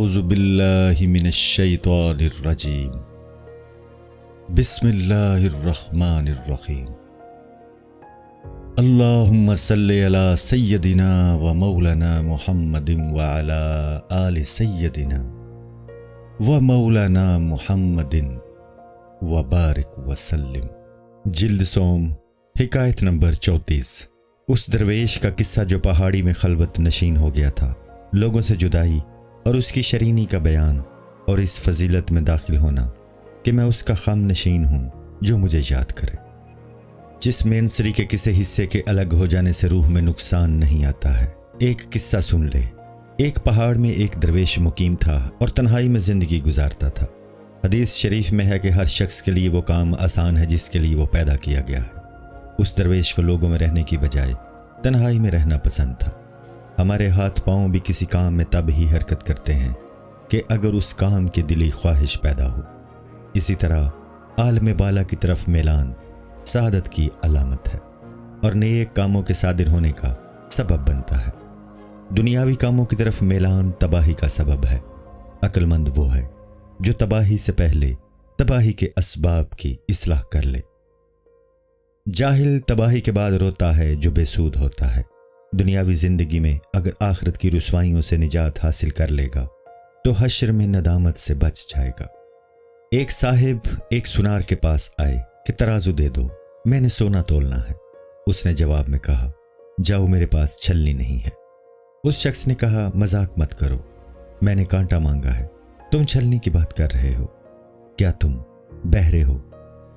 اعوذ باللہ من الشیطان الرجیم بسم اللہ الرحمن الرحیم اللہم صلی علی سیدنا و مولانا محمد وعلی آل سیدنا و مولانا محمد وبارک وسلم۔ جلد سوم، حکایت نمبر 34۔ اس درویش کا قصہ جو پہاڑی میں خلوت نشین ہو گیا تھا، لوگوں سے جدائی اور اس کی شرینی کا بیان اور اس فضیلت میں داخل ہونا کہ میں اس کا خم نشین ہوں جو مجھے یاد کرے۔ جس مینسری کے کسی حصے کے الگ ہو جانے سے روح میں نقصان نہیں آتا ہے۔ ایک قصہ سن لے۔ ایک پہاڑ میں ایک درویش مقیم تھا اور تنہائی میں زندگی گزارتا تھا۔ حدیث شریف میں ہے کہ ہر شخص کے لیے وہ کام آسان ہے جس کے لیے وہ پیدا کیا گیا ہے۔ اس درویش کو لوگوں میں رہنے کی بجائے تنہائی میں رہنا پسند تھا۔ ہمارے ہاتھ پاؤں بھی کسی کام میں تب ہی حرکت کرتے ہیں کہ اگر اس کام کی دلی خواہش پیدا ہو۔ اسی طرح عالم بالا کی طرف میلان سعادت کی علامت ہے اور نیک کاموں کے صادر ہونے کا سبب بنتا ہے۔ دنیاوی کاموں کی طرف میلان تباہی کا سبب ہے۔ عقل مند وہ ہے جو تباہی سے پہلے تباہی کے اسباب کی اصلاح کر لے۔ جاہل تباہی کے بعد روتا ہے جو بے سود ہوتا ہے۔ دنیاوی زندگی میں اگر آخرت کی رسوائیوں سے نجات حاصل کر لے گا تو حشر میں ندامت سے بچ جائے گا۔ ایک صاحب ایک سنار کے پاس آئے کہ ترازو دے دو، میں نے سونا تولنا ہے۔ اس نے جواب میں کہا، جاؤ میرے پاس چھلنی نہیں ہے۔ اس شخص نے کہا، مذاق مت کرو، میں نے کانٹا مانگا ہے، تم چھلنی کی بات کر رہے ہو، کیا تم بہرے ہو؟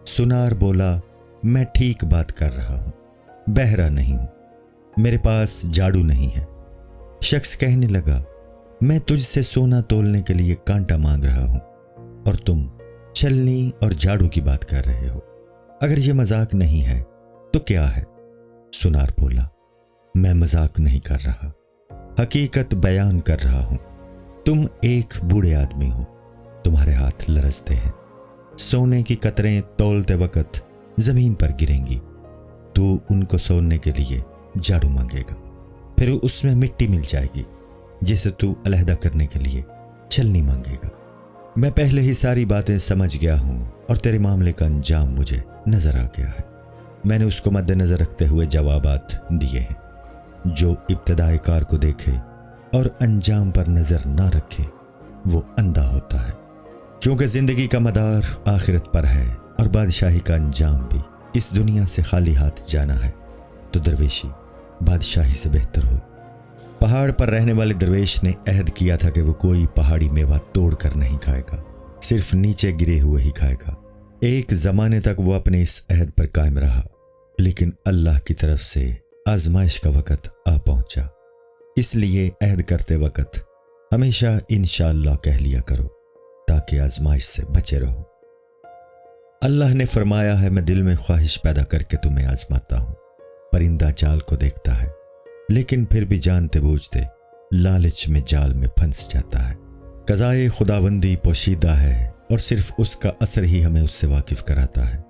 سنار بولا، میں ٹھیک بات کر رہا ہوں، بہرا نہیں ہوں، میرے پاس جاڑو نہیں ہے۔ شخص کہنے لگا، میں تجھ سے سونا تولنے کے لیے کانٹا مانگ رہا ہوں اور تم چھلنی اور جاڑو کی بات کر رہے ہو، اگر یہ مذاق نہیں ہے تو کیا ہے؟ سنار بولا، میں مذاق نہیں کر رہا، حقیقت بیان کر رہا ہوں۔ تم ایک بوڑھے آدمی ہو، تمہارے ہاتھ لرزتے ہیں، سونے کی قطریں تولتے وقت زمین پر گریں گی، تو ان کو سولنے کے لیے جاڑو مانگے گا، پھر اس میں مٹی مل جائے گی جسے تو علیحدہ کرنے کے لیے چھلنی مانگے گا۔ میں پہلے ہی ساری باتیں سمجھ گیا ہوں اور تیرے معاملے کا انجام مجھے نظر آ گیا ہے۔ میں نے اس کو مد نظر رکھتے ہوئے جوابات دیے ہیں۔ جو ابتدائے کار کو دیکھے اور انجام پر نظر نہ رکھے وہ اندھا ہوتا ہے۔ چونکہ زندگی کا مدار آخرت پر ہے اور بادشاہی کا انجام بھی اس دنیا سے خالی ہاتھ جانا ہے، تو درویشی بادشاہی سے بہتر ہو۔ پہاڑ پر رہنے والے درویش نے عہد کیا تھا کہ وہ کوئی پہاڑی میوہ توڑ کر نہیں کھائے گا، صرف نیچے گرے ہوئے ہی کھائے گا۔ ایک زمانے تک وہ اپنے اس عہد پر قائم رہا، لیکن اللہ کی طرف سے آزمائش کا وقت آ پہنچا۔ اس لیے عہد کرتے وقت ہمیشہ انشاءاللہ کہہ لیا کرو تاکہ آزمائش سے بچے رہو۔ اللہ نے فرمایا ہے، میں دل میں خواہش پیدا کر کے تمہیں آزماتا ہوں۔ پرندہ جال کو دیکھتا ہے لیکن پھر بھی جانتے بوجھتے لالچ میں جال میں پھنس جاتا ہے۔ قضائے خداوندی پوشیدہ ہے اور صرف اس کا اثر ہی ہمیں اس سے واقف کراتا ہے۔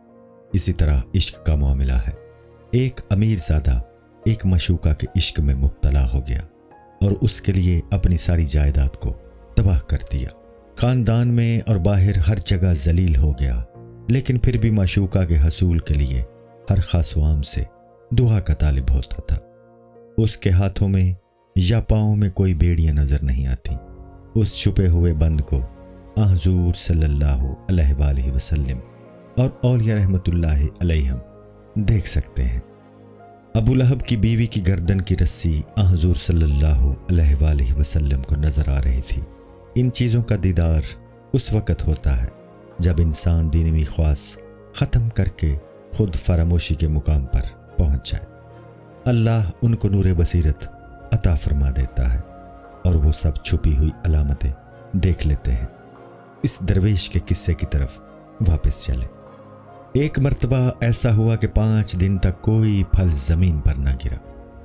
اسی طرح عشق کا معاملہ ہے۔ ایک امیر زادہ ایک مشوقہ کے عشق میں مبتلا ہو گیا اور اس کے لیے اپنی ساری جائیداد کو تباہ کر دیا۔ خاندان میں اور باہر ہر جگہ ذلیل ہو گیا، لیکن پھر بھی معشوقہ کے حصول کے لیے ہر خاص و عام سے دعا کا طالب ہوتا تھا۔ اس کے ہاتھوں میں یا پاؤں میں کوئی بیڑیاں نظر نہیں آتی۔ اس چھپے ہوئے بند کو حضور صلی اللہ علیہ وآلہ وسلم اور اولیاء رحمت اللہ علیہم دیکھ سکتے ہیں۔ ابو لہب کی بیوی کی گردن کی رسی حضور صلی اللہ علیہ وآلہ وسلم کو نظر آ رہی تھی۔ ان چیزوں کا دیدار اس وقت ہوتا ہے جب انسان دینی خواص ختم کر کے خود فراموشی کے مقام پر پہنچ جائے۔ اللہ ان کو نور بصیرت عطا فرما دیتا ہے اور وہ سب چھپی ہوئی علامتیں دیکھ لیتے ہیں۔ اس درویش کے قصے کی طرف واپس چلے۔ ایک مرتبہ ایسا ہوا کہ 5 دن تک کوئی پھل زمین پر نہ گرا۔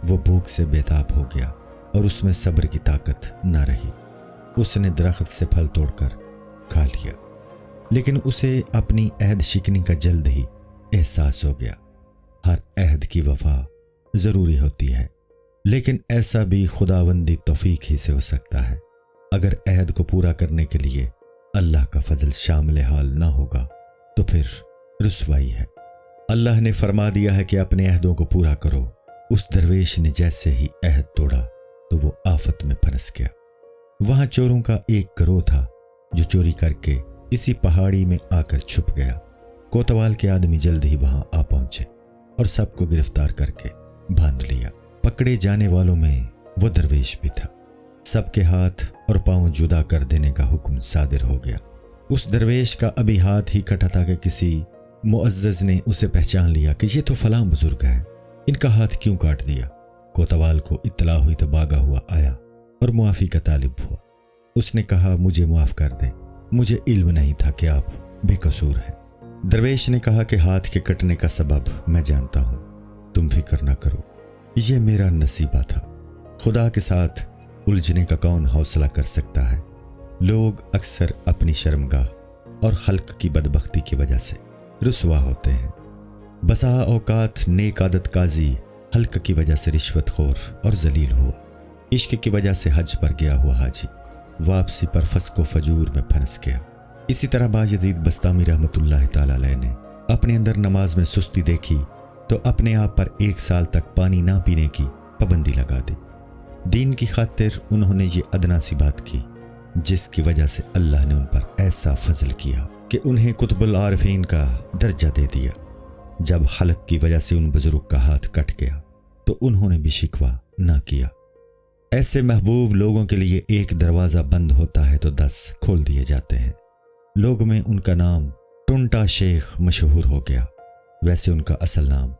وہ بھوک سے بے تاب ہو گیا اور اس میں صبر کی طاقت نہ رہی۔ اس نے درخت سے پھل توڑ کر کھا لیا، لیکن اسے اپنی عہد شکنی کا جلد ہی احساس ہو گیا۔ ہر عہد کی وفا ضروری ہوتی ہے، لیکن ایسا بھی خداوندی توفیق ہی سے ہو سکتا ہے۔ اگر عہد کو پورا کرنے کے لیے اللہ کا فضل شامل حال نہ ہوگا تو پھر رسوائی ہے۔ اللہ نے فرما دیا ہے کہ اپنے عہدوں کو پورا کرو۔ اس درویش نے جیسے ہی عہد توڑا تو وہ آفت میں پھنس گیا۔ وہاں چوروں کا ایک گروہ تھا جو چوری کر کے اسی پہاڑی میں آ کر چھپ گیا۔ کوتوال کے آدمی جلد ہی وہاں آ پہنچے اور سب کو گرفتار کر کے باندھ لیا۔ پکڑے جانے والوں میں وہ درویش بھی تھا۔ سب کے ہاتھ اور پاؤں جدا کر دینے کا حکم صادر ہو گیا۔ اس درویش کا ابھی ہاتھ ہی کٹا تھا کہ کسی معزز نے اسے پہچان لیا کہ یہ تو فلاں بزرگ ہے، ان کا ہاتھ کیوں کاٹ دیا؟ کوتوال کو اطلاع ہوئی تو بھاگا ہوا آیا اور معافی کا طالب ہوا۔ اس نے کہا مجھے معاف کر دیں، مجھے علم نہیں تھا کہ آپ بے قصور ہیں۔ درویش نے کہا کہ ہاتھ کے کٹنے کا سبب میں جانتا ہوں، تم فکر نہ کرو، یہ میرا نصیبہ تھا۔ خدا کے ساتھ الجھنے کا کون حوصلہ کر سکتا ہے؟ لوگ اکثر اپنی شرمگاہ اور خلق کی بدبختی کی وجہ سے رسوا ہوتے ہیں۔ بسا اوقات نیک عادت قاضی حلق کی وجہ سے رشوت خور اور ذلیل ہوا۔ عشق کی وجہ سے حج پر گیا ہوا حاجی واپسی پر فسق و فجور میں پھنس گیا۔ اسی طرح باجدید بستامی رحمۃ اللہ تعالی علیہ نے اپنے اندر نماز میں سستی دیکھی تو اپنے آپ پر 1 سال تک پانی نہ پینے کی پابندی لگا دی۔ دین کی خاطر انہوں نے یہ ادنا سی بات کی جس کی وجہ سے اللہ نے ان پر ایسا فضل کیا کہ انہیں قطب العارفین کا درجہ دے دیا۔ جب حلق کی وجہ سے ان بزرگ کا ہاتھ کٹ گیا تو انہوں نے بھی شکوہ نہ کیا۔ ایسے محبوب لوگوں کے لیے ایک دروازہ بند ہوتا ہے تو 10 کھول دیے جاتے ہیں۔ لوگ میں ان کا نام ٹنٹا شیخ مشہور ہو گیا، ویسے ان کا اصل نام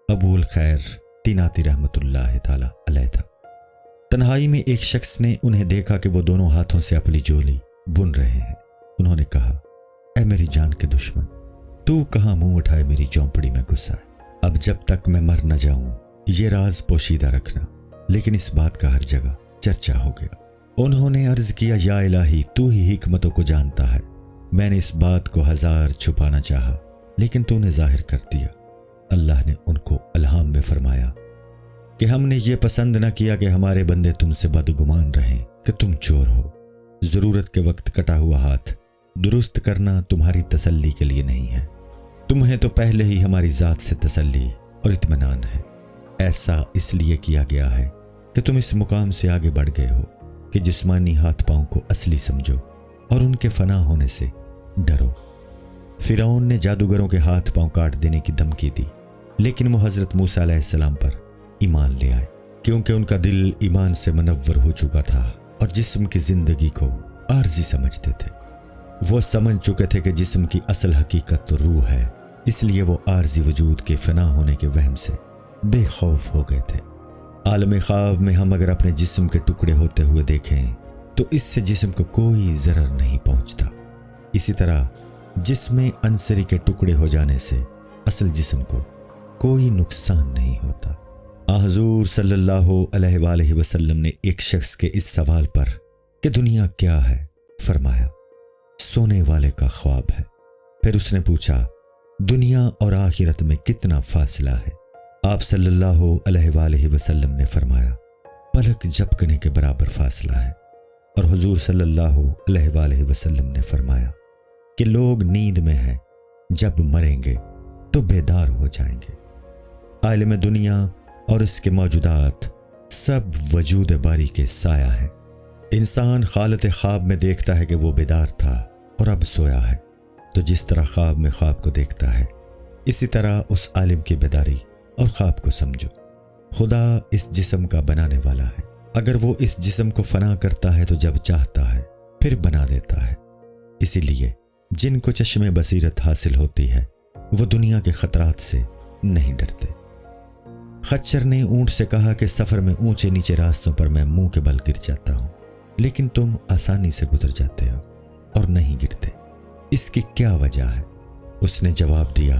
ابو الخیر تیناتی رحمۃ اللہ تعالی علیہ تھا۔ تنہائی میں ایک شخص نے انہیں دیکھا کہ وہ دونوں ہاتھوں سے اپنی جولی بن رہے ہیں۔ انہوں نے کہا اے میری جان کے دشمن، تو کہاں منہ اٹھائے میری جھونپڑی میں گھسا ہے؟ اب جب تک میں مر نہ جاؤں یہ راز پوشیدہ رکھنا۔ لیکن اس بات کا ہر جگہ چرچا ہو گیا۔ انہوں نے عرض کیا یا الہی، تو ہی حکمتوں کو جانتا ہے، میں نے اس بات کو 1000 چھپانا چاہا لیکن تو نے ظاہر کر دیا۔ اللہ نے ان کو الہام میں فرمایا کہ ہم نے یہ پسند نہ کیا کہ ہمارے بندے تم سے بدگمان رہیں کہ تم چور ہو۔ ضرورت کے وقت کٹا ہوا ہاتھ درست کرنا تمہاری تسلی کے لیے نہیں ہے، تمہیں تو پہلے ہی ہماری ذات سے تسلی اور اطمینان ہے۔ ایسا اس لیے کیا گیا ہے کہ تم اس مقام سے آگے بڑھ گئے ہو کہ جسمانی ہاتھ پاؤں کو اصلی سمجھو اور ان کے فنا ہونے سے ڈرو۔ فرعون نے جادوگروں کے ہاتھ پاؤں کاٹ دینے کی دھمکی دی لیکن وہ حضرت موسیٰ علیہ السلام پر ایمان لے آئے کیونکہ ان کا دل ایمان سے منور ہو چکا تھا اور جسم کی زندگی کو عارضی سمجھتے تھے۔ وہ سمجھ چکے تھے کہ جسم کی اصل حقیقت تو روح ہے، اس لیے وہ عارضی وجود کے فنا ہونے کے وہم سے بے خوف ہو گئے تھے۔ عالم خواب میں ہم اگر اپنے جسم کے ٹکڑے ہوتے ہوئے دیکھیں تو اس سے جسم کو کوئی ضرر نہیں پہنچتا۔ اسی طرح جسم عنصری کے ٹکڑے ہو جانے سے اصل جسم کو کوئی نقصان نہیں ہوتا۔ حضور صلی اللہ علیہ وآلہ وسلم نے ایک شخص کے اس سوال پر کہ دنیا کیا ہے فرمایا سونے والے کا خواب ہے۔ پھر اس نے پوچھا دنیا اور آخرت میں کتنا فاصلہ ہے؟ آپ صلی اللہ علیہ وآلہ وسلم نے فرمایا پلک جھپکنے کے برابر فاصلہ ہے۔ اور حضور صلی اللہ علیہ وآلہ وسلم نے فرمایا کہ لوگ نیند میں ہیں، جب مریں گے تو بیدار ہو جائیں گے۔ عالم دنیا اور اس کے موجودات سب وجود باری کے سایہ ہیں۔ انسان حالت خواب میں دیکھتا ہے کہ وہ بیدار تھا اور اب سویا ہے، تو جس طرح خواب میں خواب کو دیکھتا ہے اسی طرح اس عالم کی بیداری اور خواب کو سمجھو۔ خدا اس جسم کا بنانے والا ہے، اگر وہ اس جسم کو فنا کرتا ہے تو جب چاہتا ہے پھر بنا دیتا ہے۔ اسی لیے جن کو چشم بصیرت حاصل ہوتی ہے وہ دنیا کے خطرات سے نہیں ڈرتے۔ خچر نے اونٹ سے کہا کہ سفر میں اونچے نیچے راستوں پر میں منہ کے بل گر جاتا ہوں لیکن تم آسانی سے گزر جاتے ہو اور نہیں گرتے، اس کی کیا وجہ ہے؟ اس نے جواب دیا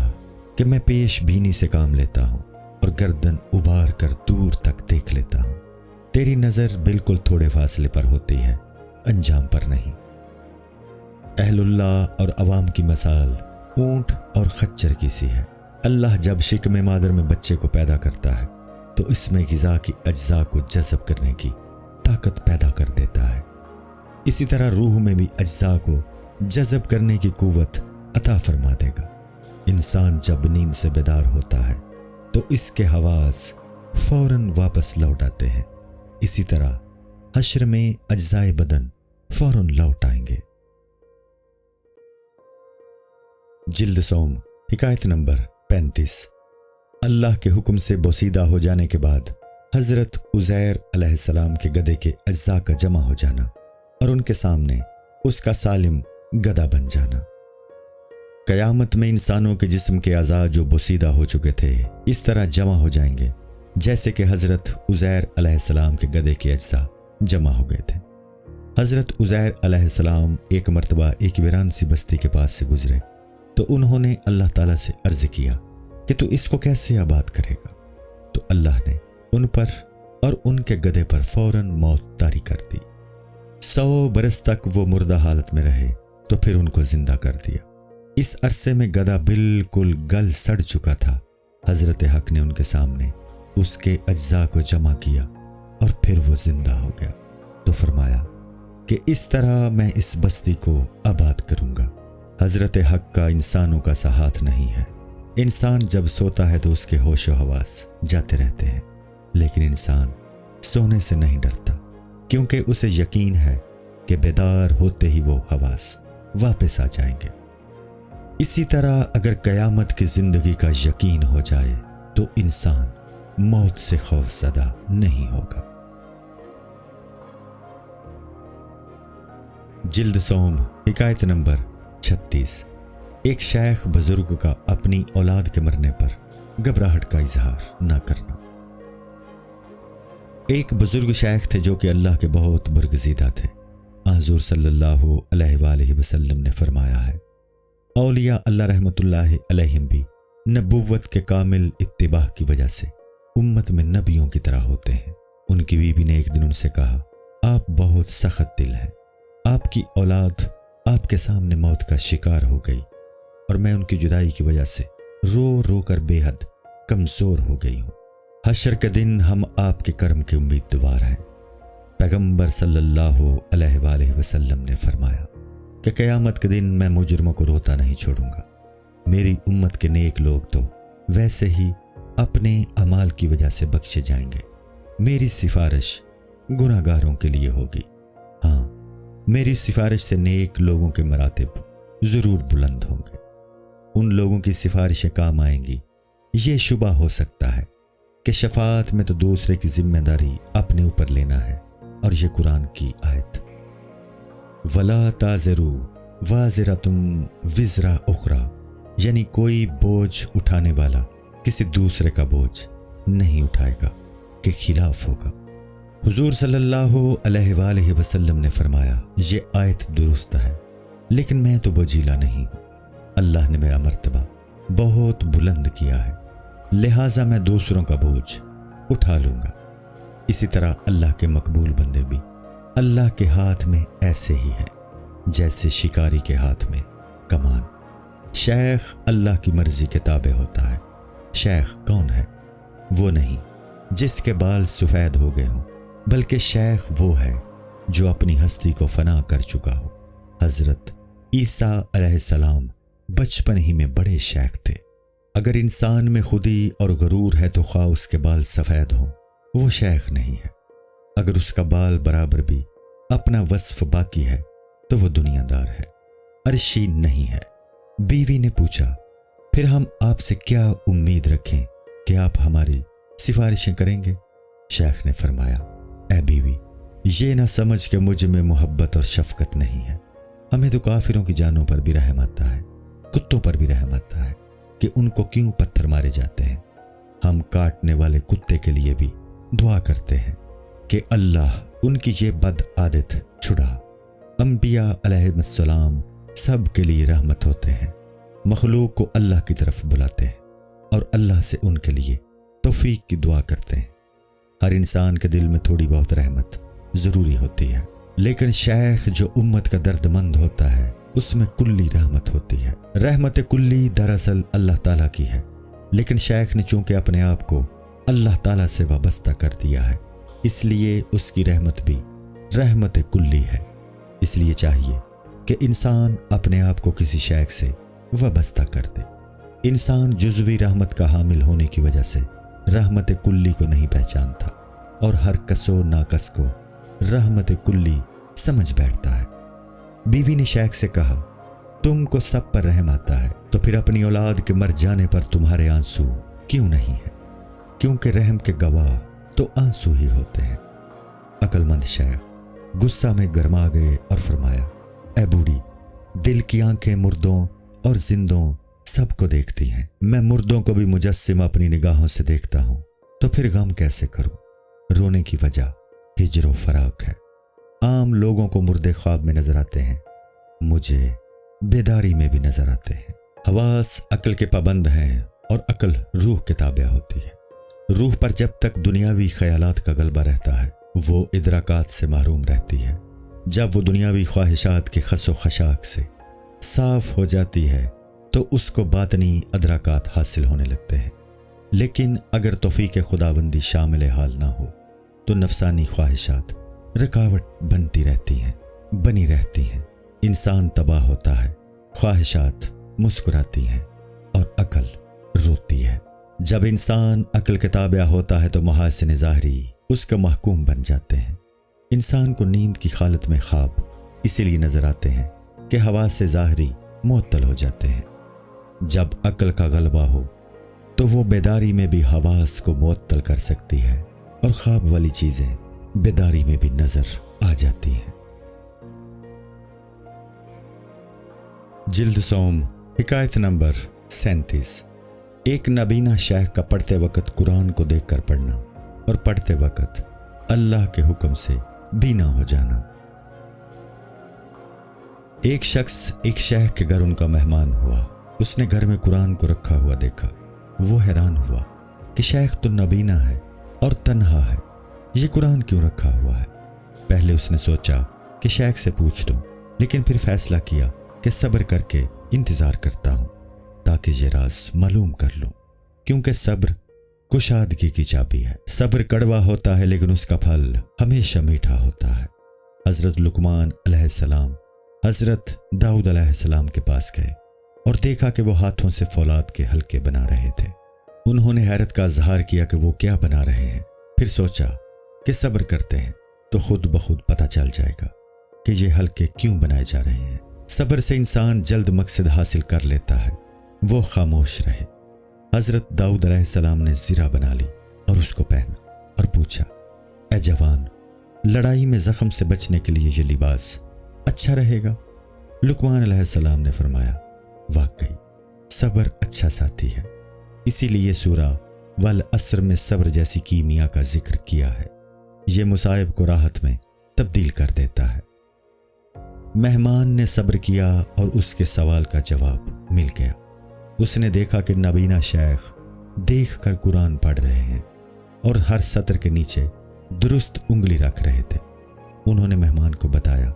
کہ میں پیش بینی سے کام لیتا ہوں اور گردن ابھار کر دور تک دیکھ لیتا ہوں۔ تیری نظر بالکل تھوڑے فاصلے پر ہوتی ہے، انجام پر نہیں۔ اہل اللہ اور عوام کی مثال اونٹ اور خچر کی سی ہے۔ اللہ جب شکم مادر میں بچے کو پیدا کرتا ہے تو اس میں غذا کی اجزاء کو جذب کرنے کی طاقت پیدا کر دیتا ہے۔ اسی طرح روح میں بھی اجزاء کو جذب کرنے کی قوت عطا فرما دے گا۔ انسان جب نیند سے بیدار ہوتا ہے تو اس کے حواس فوراً واپس لوٹ آتے ہیں۔ اسی طرح حشر میں اجزائے بدن فوراً لوٹ آئیں گے۔ جلد سوم حکایت نمبر 35۔ اللہ کے حکم سے بوسیدہ ہو جانے کے بعد حضرت عزیر علیہ السلام کے گدھے کے اجزاء کا جمع ہو جانا اور ان کے سامنے اس کا سالم گدھا بن جانا۔ قیامت میں انسانوں کے جسم کے اعضاء جو بوسیدہ ہو چکے تھے اس طرح جمع ہو جائیں گے جیسے کہ حضرت عزیر علیہ السلام کے گدھے کے اجزاء جمع ہو گئے تھے۔ حضرت عزیر علیہ السلام ایک مرتبہ ایک ویران سی بستی کے پاس سے گزرے تو انہوں نے اللہ تعالیٰ سے عرض کیا کہ تو اس کو کیسے آباد کرے گا؟ تو اللہ نے ان پر اور ان کے گدھے پر فوراً موت طاری کر دی۔ 100 برس تک وہ مردہ حالت میں رہے تو پھر ان کو زندہ کر دیا۔ اس عرصے میں گدھا بالکل گل سڑ چکا تھا۔ حضرت حق نے ان کے سامنے اس کے اجزاء کو جمع کیا اور پھر وہ زندہ ہو گیا تو فرمایا کہ اس طرح میں اس بستی کو آباد کروں گا۔ حضرت حق کا انسانوں کا سا ہاتھ نہیں ہے۔ انسان جب سوتا ہے تو اس کے ہوش و حواس جاتے رہتے ہیں، لیکن انسان سونے سے نہیں ڈرتا کیونکہ اسے یقین ہے کہ بیدار ہوتے ہی وہ حواس واپس آ جائیں گے۔ اسی طرح اگر قیامت کی زندگی کا یقین ہو جائے تو انسان موت سے خوف زدہ نہیں ہوگا۔ جلد سوم حکایت نمبر 36۔ ایک شیخ بزرگ کا اپنی اولاد کے مرنے پر گھبراہٹ کا اظہار نہ کرنا۔ ایک بزرگ شیخ تھے جو کہ اللہ کے بہت برگزیدہ تھے۔ حضور صلی اللہ علیہ وآلہ وسلم نے فرمایا ہے، اولیاء اللہ رحمت اللہ علیہم بھی نبوت کے کامل اتباع کی وجہ سے امت میں نبیوں کی طرح ہوتے ہیں۔ ان کی بیوی نے ایک دن ان سے کہا، آپ بہت سخت دل ہیں، آپ کی اولاد آپ کے سامنے موت کا شکار ہو گئی اور میں ان کی جدائی کی وجہ سے رو رو کر بے حد کمزور ہو گئی ہوں۔ حشر کے دن ہم آپ کے کرم کے امیدوار ہیں۔ پیغمبر صلی اللہ علیہ وآلہ وسلم نے فرمایا کہ قیامت کے دن میں مجرموں کو روتا نہیں چھوڑوں گا۔ میری امت کے نیک لوگ تو ویسے ہی اپنے اعمال کی وجہ سے بخشے جائیں گے، میری سفارش گناہ گاروں کے لیے ہوگی۔ ہاں، میری سفارش سے نیک لوگوں کے مراتب ضرور بلند ہوں گے۔ ان لوگوں کی سفارشیں کام آئیں گی۔ یہ شبہ ہو سکتا ہے کہ شفاعت میں تو دوسرے کی ذمہ داری اپنے اوپر لینا ہے، اور یہ قرآن کی آیت وَلَا تَازِرُوا وَازِرَةٌ وِزْرَ أُخْرَى، یعنی کوئی بوجھ اٹھانے والا کسی دوسرے کا بوجھ نہیں اٹھائے گا کے خلاف ہوگا۔ حضور صلی اللہ علیہ وآلہ وسلم نے فرمایا، یہ آیت درست ہے لیکن میں تو بوجھیلا نہیں ہوں۔ اللہ نے میرا مرتبہ بہت بلند کیا ہے، لہٰذا میں دوسروں کا بوجھ اٹھا لوں گا۔ اسی طرح اللہ کے مقبول بندے بھی اللہ کے ہاتھ میں ایسے ہی ہیں جیسے شکاری کے ہاتھ میں کمان۔ شیخ اللہ کی مرضی کے تابع ہوتا ہے۔ شیخ کون ہے؟ وہ نہیں جس کے بال سفید ہو گئے ہوں، بلکہ شیخ وہ ہے جو اپنی ہستی کو فنا کر چکا ہو۔ حضرت عیسیٰ علیہ السلام بچپن ہی میں بڑے شیخ تھے۔ اگر انسان میں خودی اور غرور ہے تو خواہ اس کے بال سفید ہوں، وہ شیخ نہیں ہے۔ اگر اس کا بال برابر بھی اپنا وصف باقی ہے تو وہ دنیا دار ہے، عرشی نہیں ہے۔ بیوی نے پوچھا، پھر ہم آپ سے کیا امید رکھیں کہ آپ ہماری سفارشیں کریں گے؟ شیخ نے فرمایا، اے بیوی، یہ نہ سمجھ کہ مجھ میں محبت اور شفقت نہیں ہے۔ ہمیں تو کافروں کی جانوں پر بھی رحم آتا ہے، کتوں پر بھی رحم آتا ہے کہ ان کو کیوں پتھر مارے جاتے ہیں۔ ہم کاٹنے والے کتے کے لیے بھی دعا کرتے ہیں کہ اللہ ان کی یہ بد عادت چھڑا۔ انبیاء علیہ السلام سب کے لیے رحمت ہوتے ہیں، مخلوق کو اللہ کی طرف بلاتے ہیں اور اللہ سے ان کے لیے توفیق کی دعا کرتے ہیں۔ ہر انسان کے دل میں تھوڑی بہت رحمت ضروری ہوتی ہے، لیکن شیخ جو امت کا درد مند ہوتا ہے اس میں کلی رحمت ہوتی ہے۔ رحمت کلی دراصل اللہ تعالیٰ کی ہے، لیکن شیخ نے چونکہ اپنے آپ کو اللہ تعالیٰ سے وابستہ کر دیا ہے، اس لیے اس کی رحمت بھی رحمت کلی ہے۔ اس لیے چاہیے کہ انسان اپنے آپ کو کسی شیخ سے وابستہ کر دے۔ انسان جزوی رحمت کا حامل ہونے کی وجہ سے رحمت کلی کو نہیں پہچانتا اور ہر کس و ناکس کو رحمت کلی سمجھ بیٹھتا ہے۔ بیوی نے شیخ سے کہا، تم کو سب پر رحم آتا ہے تو پھر اپنی اولاد کے مر جانے پر تمہارے آنسو کیوں نہیں ہیں؟ کیونکہ رحم کے گواہ تو آنسو ہی ہوتے ہیں۔ عقل مند شیخ غصہ میں گرما گئے اور فرمایا، اے بوڑھی، دل کی آنکھیں مردوں اور زندوں سب کو دیکھتی ہیں، میں مردوں کو بھی مجسم اپنی نگاہوں سے دیکھتا ہوں، تو پھر غم کیسے کروں؟ رونے کی وجہ ہجر و فراق ہے۔ عام لوگوں کو مردے خواب میں نظر آتے ہیں، مجھے بیداری میں بھی نظر آتے ہیں۔ حواس عقل کے پابند ہیں اور عقل روح کے تابع ہوتی ہے۔ روح پر جب تک دنیاوی خیالات کا غلبہ رہتا ہے وہ ادراکات سے محروم رہتی ہے۔ جب وہ دنیاوی خواہشات کے خس و خشاک سے صاف ہو جاتی ہے تو اس کو باطنی ادراکات حاصل ہونے لگتے ہیں۔ لیکن اگر توفیق خداوندی شامل حال نہ ہو تو نفسانی خواہشات رکاوٹ بنتی رہتی ہیں، انسان تباہ ہوتا ہے، خواہشات مسکراتی ہیں اور عقل روتی ہے۔ جب انسان عقل کے تابع ہوتا ہے تو محاسن ظاہری اس کا محکوم بن جاتے ہیں۔ انسان کو نیند کی حالت میں خواب اسی لیے نظر آتے ہیں کہ حواس ظاہری معطل ہو جاتے ہیں۔ جب عقل کا غلبہ ہو تو وہ بیداری میں بھی حواس کو معطل کر سکتی ہے اور خواب والی چیزیں بیداری میں بھی نظر آ جاتی ہیں۔ جلد سوم حکایت نمبر 37۔ ایک نابینا شیخ کا پڑھتے وقت قرآن کو دیکھ کر پڑھنا اور پڑھتے وقت اللہ کے حکم سے بینا ہو جانا۔ ایک شخص ایک شیخ کے گھر ان کا مہمان ہوا۔ اس نے گھر میں قرآن کو رکھا ہوا دیکھا۔ وہ حیران ہوا کہ شیخ تو نابینا ہے اور تنہا ہے، یہ قرآن کیوں رکھا ہوا ہے؟ پہلے اس نے سوچا کہ شیخ سے پوچھ لوں، لیکن پھر فیصلہ کیا کہ صبر کر کے انتظار کرتا ہوں تاکہ یہ راز معلوم کر لوں، کیونکہ صبر کشادگی کی چابی ہے۔ صبر کڑوا ہوتا ہے لیکن اس کا پھل ہمیشہ میٹھا ہوتا ہے۔ حضرت لقمان علیہ السلام حضرت داؤد علیہ السلام کے پاس گئے اور دیکھا کہ وہ ہاتھوں سے فولاد کے حلقے بنا رہے تھے۔ انہوں نے حیرت کا اظہار کیا کہ وہ کیا بنا رہے ہیں، پھر سوچا کہ صبر کرتے ہیں تو خود بخود پتہ چل جائے گا کہ یہ حلقے کیوں بنائے جا رہے ہیں۔ صبر سے انسان جلد مقصد حاصل کر لیتا ہے، وہ خاموش رہے۔ حضرت داؤد علیہ السلام نے زرہ بنا لی اور اس کو پہنا اور پوچھا، اے جوان، لڑائی میں زخم سے بچنے کے لیے یہ لباس اچھا رہے گا؟ لقمان علیہ السلام نے فرمایا، واقعی صبر اچھا ساتھی ہے، اسی لیے سورہ والعصر میں صبر جیسی کیمیا کا ذکر کیا ہے۔ یہ مصائب کو راحت میں تبدیل کر دیتا ہے۔ مہمان نے صبر کیا اور اس کے سوال کا جواب مل گیا۔ اس نے دیکھا کہ نابینا شیخ دیکھ کر قرآن پڑھ رہے ہیں اور ہر سطر کے نیچے درست انگلی رکھ رہے تھے۔ انہوں نے مہمان کو بتایا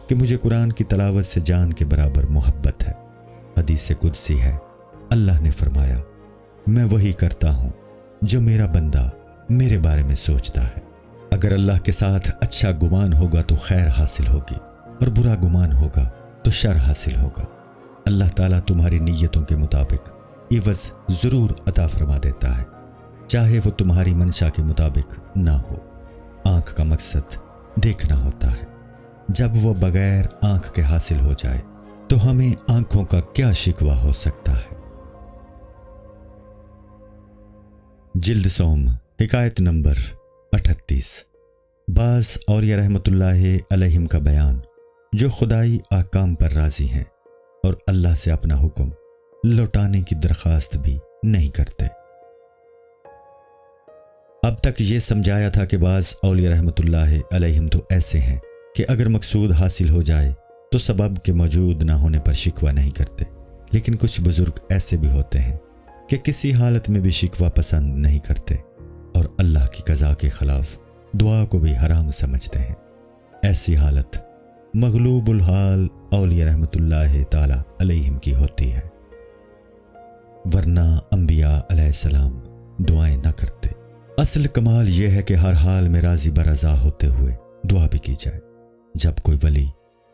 کہ مجھے قرآن کی تلاوت سے جان کے برابر محبت ہے۔ حدیث قدسی ہے، اللہ نے فرمایا، میں وہی کرتا ہوں جو میرا بندہ میرے بارے میں سوچتا ہے۔ اگر اللہ کے ساتھ اچھا گمان ہوگا تو خیر حاصل ہوگی اور برا گمان ہوگا تو شر حاصل ہوگا۔ اللہ تعالیٰ تمہاری نیتوں کے مطابق عوض ضرور عطا فرما دیتا ہے، چاہے وہ تمہاری منشا کے مطابق نہ ہو۔ آنکھ کا مقصد دیکھنا ہوتا ہے، جب وہ بغیر آنکھ کے حاصل ہو جائے تو ہمیں آنکھوں کا کیا شکوہ ہو سکتا ہے۔ جلد سوم حکایت نمبر 38۔ بعض اولیاء رحمت اللہ علیہم کا بیان جو خدائی احکام پر راضی ہیں اور اللہ سے اپنا حکم لوٹانے کی درخواست بھی نہیں کرتے۔ اب تک یہ سمجھایا تھا کہ بعض اولیاء رحمت اللہ علیہم تو ایسے ہیں کہ اگر مقصود حاصل ہو جائے تو سبب کے موجود نہ ہونے پر شکوہ نہیں کرتے، لیکن کچھ بزرگ ایسے بھی ہوتے ہیں کہ کسی حالت میں بھی شکوہ پسند نہیں کرتے اور اللہ کی قضا کے خلاف دعا کو بھی حرام سمجھتے ہیں۔ ایسی حالت مغلوب الحال اولیاء رحمت اللہ تعالی علیہم کی ہوتی ہے، ورنہ انبیاء علیہ السلام دعائیں نہ کرتے۔ اصل کمال یہ ہے کہ ہر حال میں راضی برضا ہوتے ہوئے دعا بھی کی جائے۔ جب کوئی ولی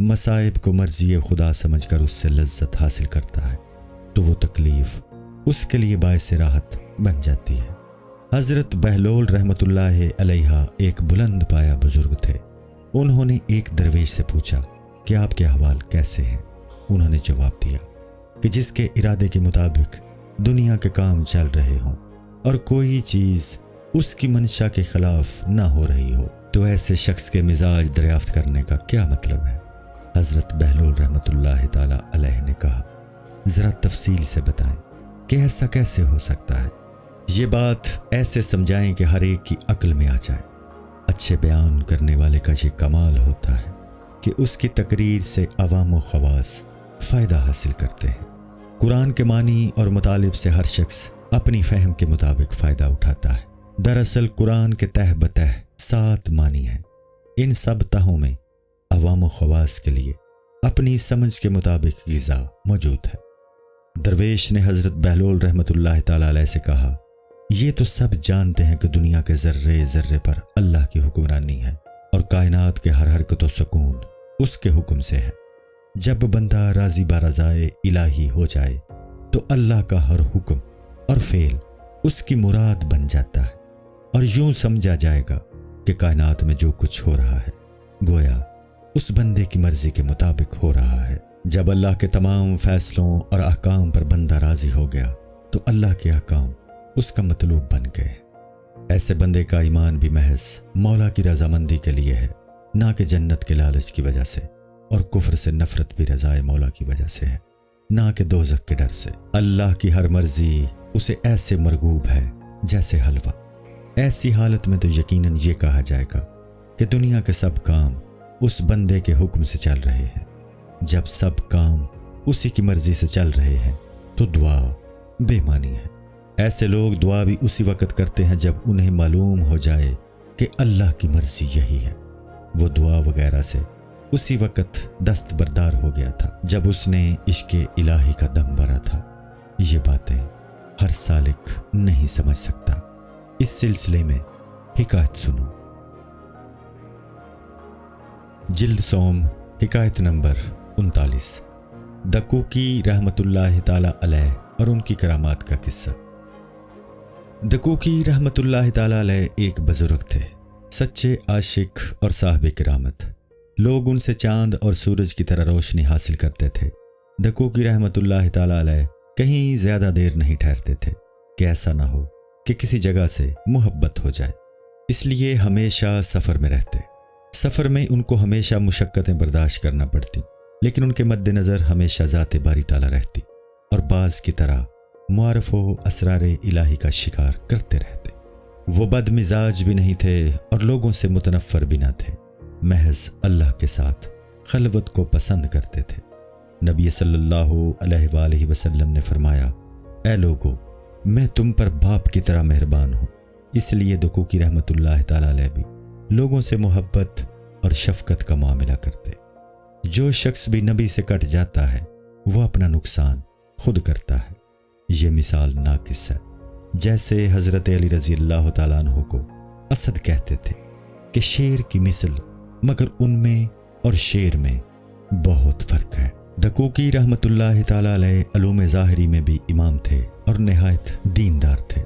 مصائب کو مرضی خدا سمجھ کر اس سے لذت حاصل کرتا ہے تو وہ تکلیف اس کے لیے باعث راحت بن جاتی ہے۔ حضرت بہلول رحمۃ اللہ علیہ ایک بلند پایا بزرگ تھے۔ انہوں نے ایک درویش سے پوچھا کہ آپ کے احوال کیسے ہیں؟ انہوں نے جواب دیا کہ جس کے ارادے کے مطابق دنیا کے کام چل رہے ہوں اور کوئی چیز اس کی منشا کے خلاف نہ ہو رہی ہو تو ایسے شخص کے مزاج دریافت کرنے کا کیا مطلب ہے؟ حضرت بہلول رحمۃ اللہ تعالی علیہ نے کہا، ذرا تفصیل سے بتائیں کہ ایسا کیسے ہو سکتا ہے؟ یہ بات ایسے سمجھائیں کہ ہر ایک کی عقل میں آ جائے۔ اچھے بیان کرنے والے کا یہ کمال ہوتا ہے کہ اس کی تقریر سے عوام و خواص فائدہ حاصل کرتے ہیں۔ قرآن کے معنی اور مطالب سے ہر شخص اپنی فہم کے مطابق فائدہ اٹھاتا ہے۔ دراصل قرآن کے تہ بتہ 7 معنی ہیں۔ ان سب تہوں میں عوام و خواص کے لیے اپنی سمجھ کے مطابق غذا موجود ہے۔ درویش نے حضرت بہلول رحمۃ اللہ تعالی علیہ سے کہا، یہ تو سب جانتے ہیں کہ دنیا کے ذرے ذرے پر اللہ کی حکمرانی ہے اور کائنات کے ہر حرکت و سکون اس کے حکم سے ہے۔ جب بندہ راضی برضائے الہی ہو جائے تو اللہ کا ہر حکم اور فعل اس کی مراد بن جاتا ہے اور یوں سمجھا جائے گا کہ کائنات میں جو کچھ ہو رہا ہے گویا اس بندے کی مرضی کے مطابق ہو رہا ہے۔ جب اللہ کے تمام فیصلوں اور احکام پر بندہ راضی ہو گیا تو اللہ کے احکام اس کا مطلوب بن گئے۔ ایسے بندے کا ایمان بھی محض مولا کی رضامندی کے لیے ہے، نہ کہ جنت کے لالچ کی وجہ سے، اور کفر سے نفرت بھی رضائے مولا کی وجہ سے ہے، نہ کہ دوزخ کے ڈر سے۔ اللہ کی ہر مرضی اسے ایسے مرغوب ہے جیسے حلوہ۔ ایسی حالت میں تو یقیناً یہ کہا جائے گا کہ دنیا کے سب کام اس بندے کے حکم سے چل رہے ہیں۔ جب سب کام اسی کی مرضی سے چل رہے ہیں تو دعا بے معنی ہے۔ ایسے لوگ دعا بھی اسی وقت کرتے ہیں جب انہیں معلوم ہو جائے کہ اللہ کی مرضی یہی ہے۔ وہ دعا وغیرہ سے اسی وقت دستبردار ہو گیا تھا جب اس نے عشق الہی کا دم بھرا تھا۔ یہ باتیں ہر سالک نہیں سمجھ سکتا۔ اس سلسلے میں حکایت سنو۔ جلد سوم، حکایت نمبر 39، دکوکی رحمۃ اللہ تعالی علیہ اور ان کی کرامات کا قصہ۔ دکوکی رحمۃ اللہ تعالی علیہ ایک بزرگ تھے، سچے عاشق اور صاحب کرامت۔ لوگ ان سے چاند اور سورج کی طرح روشنی حاصل کرتے تھے۔ دکوکی رحمۃ اللہ تعالی علیہ کہیں زیادہ دیر نہیں ٹھہرتے تھے کہ ایسا نہ ہو کہ کسی جگہ سے محبت ہو جائے، اس لیے ہمیشہ سفر میں رہتے۔ سفر میں ان کو ہمیشہ مشقتیں برداشت کرنا پڑتی، لیکن ان کے مد نظر ہمیشہ ذات باری تعالیٰ رہتی اور بعض کی طرح معارف و اسرار الہی کا شکار کرتے رہتے۔ وہ بد مزاج بھی نہیں تھے اور لوگوں سے متنفر بھی نہ تھے، محض اللہ کے ساتھ خلوت کو پسند کرتے تھے۔ نبی صلی اللہ علیہ وآلہ وسلم نے فرمایا، اے لوگو، میں تم پر باپ کی طرح مہربان ہوں۔ اس لیے دکوکی رحمۃ اللہ تعالی علیہ بھی لوگوں سے محبت اور شفقت کا معاملہ کرتے۔ جو شخص بھی نبی سے کٹ جاتا ہے وہ اپنا نقصان خود کرتا ہے۔ یہ مثال ناقص ہے، جیسے حضرت علی رضی اللہ تعالیٰ عنہ کو اسد کہتے تھے کہ شیر کی مثل، مگر ان میں اور شیر میں بہت فرق ہے۔ دکوکی رحمۃ اللہ تعالیٰ علیہ علوم ظاہری میں بھی امام تھے اور نہایت دیندار تھے۔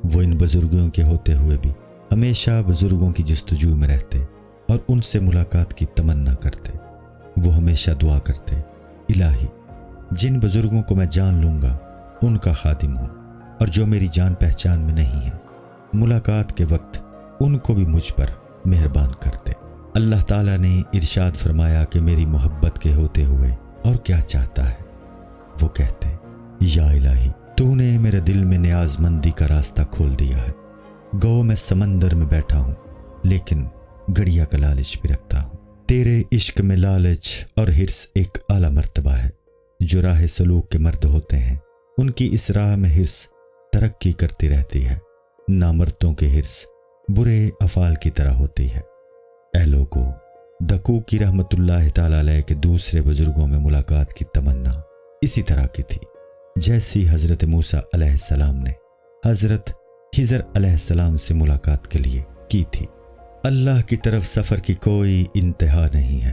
وہ ان بزرگوں کے ہوتے ہوئے بھی ہمیشہ بزرگوں کی جستجو میں رہتے اور ان سے ملاقات کی تمنا کرتے۔ وہ ہمیشہ دعا کرتے، الہی جن بزرگوں کو میں جان لوں گا ان کا خادم ہوں، اور جو میری جان پہچان میں نہیں ہے ملاقات کے وقت ان کو بھی مجھ پر مہربان کرتے۔ اللہ تعالیٰ نے ارشاد فرمایا کہ میری محبت کے ہوتے ہوئے اور کیا چاہتا ہے؟ وہ کہتے، یا الہی تو نے میرے دل میں نیاز مندی کا راستہ کھول دیا ہے۔ گو میں سمندر میں بیٹھا ہوں لیکن گڑیا کا لالچ بھی رکھتا ہوں۔ تیرے عشق میں لالچ اور حرص ایک اعلیٰ مرتبہ ہے۔ جو راہ سلوک کے مرد ہوتے ہیں ان کی اس راہ میں حرص ترقی کرتی رہتی ہے، نامردوں کے حرص برے افعال کی طرح ہوتی ہے۔ اے لوگو، دکوکی رحمۃ اللہ تعالی علیہ کے دوسرے بزرگوں میں ملاقات کی تمنا اسی طرح کی تھی جیسی حضرت موسیٰ علیہ السلام نے حضرت خضر علیہ السلام سے ملاقات کے لیے کی تھی۔ اللہ کی طرف سفر کی کوئی انتہا نہیں ہے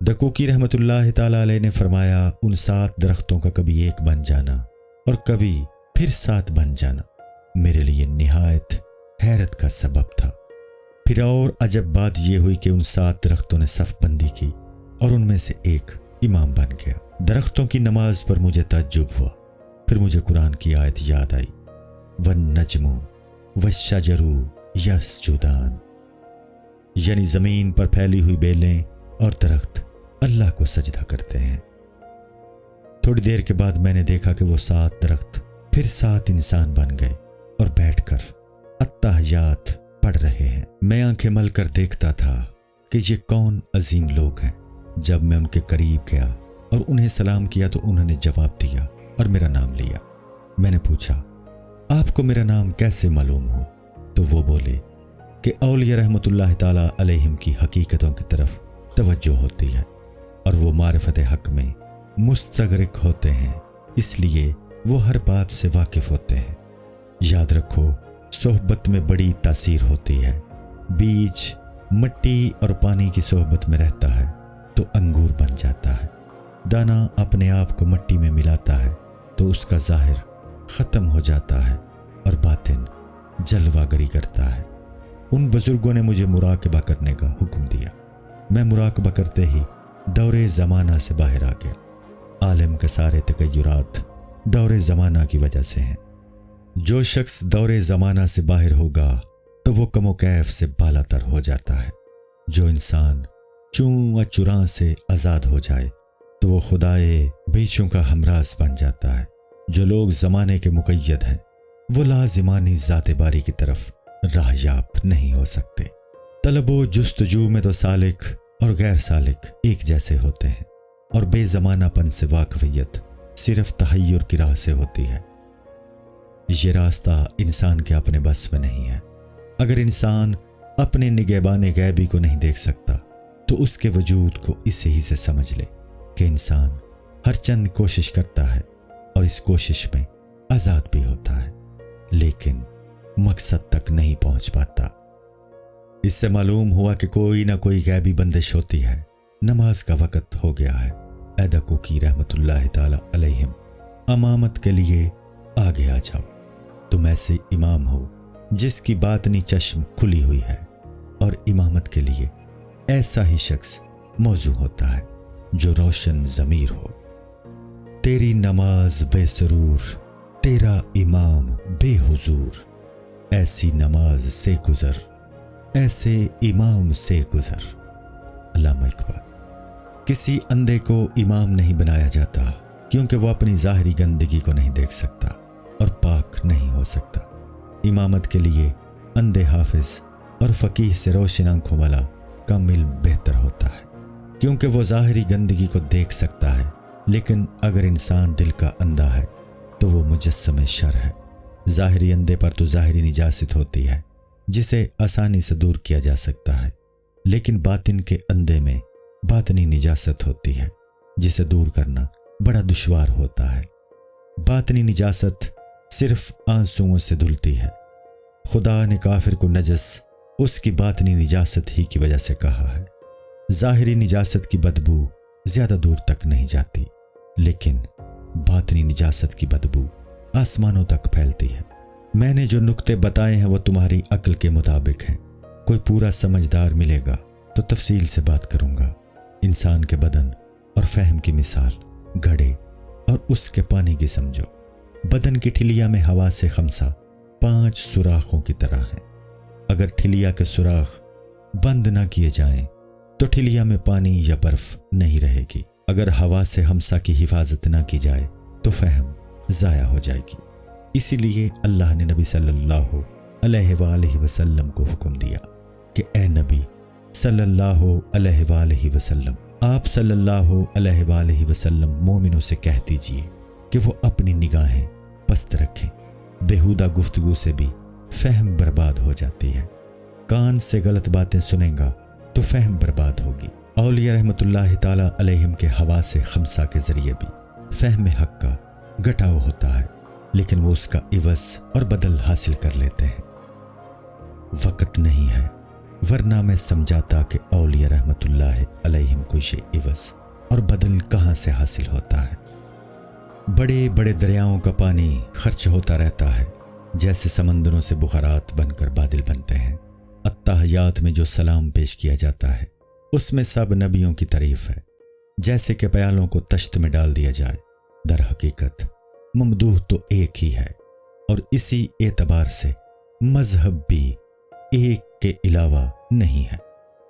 دکوکی رحمۃ اللہ تعالیٰ علیہ نے فرمایا ان 7 درختوں کا کبھی ایک بن جانا اور کبھی پھر 7 بن جانا میرے لیے نہایت حیرت کا سبب تھا۔ پھر اور عجب بات یہ ہوئی کہ ان 7 درختوں نے صف بندی کی اور ان میں سے ایک امام بن گیا۔ درختوں کی نماز پر مجھے تعجب ہوا۔ پھر مجھے قرآن کی آیت یاد آئی، وَالنَّجْمُ وَالشَّجَرُ يَسْجُدَانِ، یعنی زمین پر پھیلی ہوئی بیلیں اور درخت اللہ کو سجدہ کرتے ہیں۔ تھوڑی دیر کے بعد میں نے دیکھا کہ وہ 7 درخت پھر 7 انسان بن گئے اور بیٹھ کر التحیات پڑھ رہے ہیں۔ میں آنکھیں مل کر دیکھتا تھا کہ یہ کون عظیم لوگ ہیں۔ جب میں ان کے قریب گیا اور انہیں سلام کیا تو انہوں نے جواب دیا اور میرا نام لیا۔ میں نے پوچھا، آپ کو میرا نام کیسے معلوم ہو؟ تو وہ بولے کہ اولیاء رحمۃ اللہ تعالیٰ علیہم کی حقیقتوں کی طرف توجہ ہوتی ہے اور وہ معرفت حق میں مستغرق ہوتے ہیں، اس لیے وہ ہر بات سے واقف ہوتے ہیں۔ یاد رکھو، صحبت میں بڑی تاثیر ہوتی ہے۔ بیج مٹی اور پانی کی صحبت میں رہتا ہے تو انگور بن جاتا ہے۔ دانہ اپنے آپ کو مٹی میں ملاتا ہے تو اس کا ظاہر ختم ہو جاتا ہے اور باطن جلوہ گری کرتا ہے۔ ان بزرگوں نے مجھے مراقبہ کرنے کا حکم دیا۔ میں مراقبہ کرتے ہی دور زمانہ سے باہر آ گیا۔ عالم کے سارے تغیرات دور زمانہ کی وجہ سے ہیں۔ جو شخص دور زمانہ سے باہر ہوگا تو وہ کم و کیف سے بالا تر ہو جاتا ہے۔ جو انسان چوں و چراں سے آزاد ہو جائے تو وہ خدائے بیچوں کا ہمراز بن جاتا ہے۔ جو لوگ زمانے کے مقید ہیں وہ لازمانی ذات باری کی طرف راہیاب نہیں ہو سکتے۔ طلب و جستجو میں تو سالک اور غیر سالک ایک جیسے ہوتے ہیں، اور بے زمانہ پن سے واقفیت صرف تحیر کی راہ سے ہوتی ہے۔ یہ راستہ انسان کے اپنے بس میں نہیں ہے۔ اگر انسان اپنے نگہبان غیبی کو نہیں دیکھ سکتا تو اس کے وجود کو اسے ہی سے سمجھ لے کہ انسان ہر چند کوشش کرتا ہے اور اس کوشش میں آزاد بھی ہوتا ہے، لیکن مقصد تک نہیں پہنچ پاتا۔ اس سے معلوم ہوا کہ کوئی نہ کوئی غیبی بندش ہوتی ہے۔ نماز کا وقت ہو گیا ہے۔ اے دکوکی رحمۃ اللہ تعالی علیہم، امامت کے لیے آگے آ جاؤ۔ تم ایسے امام ہو جس کی باطنی چشم کھلی ہوئی ہے، اور امامت کے لیے ایسا ہی شخص موزوں ہوتا ہے جو روشن ضمیر ہو۔ تیری نماز بے سرور، تیرا امام بے حضور، ایسی نماز سے گزر، ایسے امام سے گزر۔ علامہ اقبال۔ کسی اندھے کو امام نہیں بنایا جاتا کیونکہ وہ اپنی ظاہری گندگی کو نہیں دیکھ سکتا اور پاک نہیں ہو سکتا۔ امامت کے لیے اندھے حافظ اور فقیہ سے روشن آنکھوں والا کم علم بہتر ہوتا ہے، کیونکہ وہ ظاہری گندگی کو دیکھ سکتا ہے، لیکن اگر انسان دل کا اندھا ہے تو وہ مجسم شر ہے۔ ظاہری اندھے پر تو ظاہری نجاست ہوتی ہے جسے آسانی سے دور کیا جا سکتا ہے، لیکن باطن کے اندھے میں باطنی نجاست ہوتی ہے جسے دور کرنا بڑا دشوار ہوتا ہے۔ باطنی نجاست صرف آنسوؤں سے دھلتی ہے۔ خدا نے کافر کو نجس اس کی باطنی نجاست ہی کی وجہ سے کہا ہے۔ ظاہری نجاست کی بدبو زیادہ دور تک نہیں جاتی، لیکن باطنی نجاست کی بدبو آسمانوں تک پھیلتی ہے۔ میں نے جو نکتے بتائے ہیں وہ تمہاری عقل کے مطابق ہیں۔ کوئی پورا سمجھدار ملے گا تو تفصیل سے بات کروں گا۔ انسان کے بدن اور فہم کی مثال گھڑے اور اس کے پانی کی سمجھو۔ بدن کی ٹھلیا میں ہوا سے خمسہ 5 سوراخوں کی طرح ہے۔ اگر ٹھلیا کے سوراخ بند نہ کیے جائیں تو ٹھلیا میں پانی یا برف نہیں رہے گی۔ اگر ہوا سے ہمسا کی حفاظت نہ کی جائے تو فہم ضائع ہو جائے گی۔ اسی لیے اللہ نے نبی صلی اللہ علیہ وآلہ وسلم کو حکم دیا کہ اے نبی صلی اللہ علیہ وآلہ وسلم، آپ صلی اللہ علیہ وآلہ وسلم مومنوں سے کہہ دیجئے کہ وہ اپنی نگاہیں پست رکھیں۔ بیہودہ گفتگو سے بھی فہم برباد ہو جاتی ہے۔ کان سے غلط باتیں سنیں گا تو فہم برباد ہوگی۔ اولیاء رحمۃ اللہ تعالیٰ علیہم کے حواس خمسہ کے ذریعے بھی فہم حق کا گھٹاؤ ہوتا ہے، لیکن وہ اس کا عوض اور بدل حاصل کر لیتے ہیں۔ وقت نہیں ہے ورنہ میں سمجھاتا کہ اولیاء رحمت اللہ علیہم کوئی شے عوض اور بدل کہاں سے حاصل ہوتا ہے۔ بڑے بڑے دریاؤں کا پانی خرچ ہوتا رہتا ہے، جیسے سمندروں سے بخارات بن کر بادل بنتے ہیں۔ التحیات میں جو سلام پیش کیا جاتا ہے اس میں سب نبیوں کی تعریف ہے، جیسے کہ پیالوں کو تشت میں ڈال دیا جائے۔ در حقیقت ممدوح تو ایک ہی ہے، اور اسی اعتبار سے مذہب بھی ایک کے علاوہ نہیں ہے۔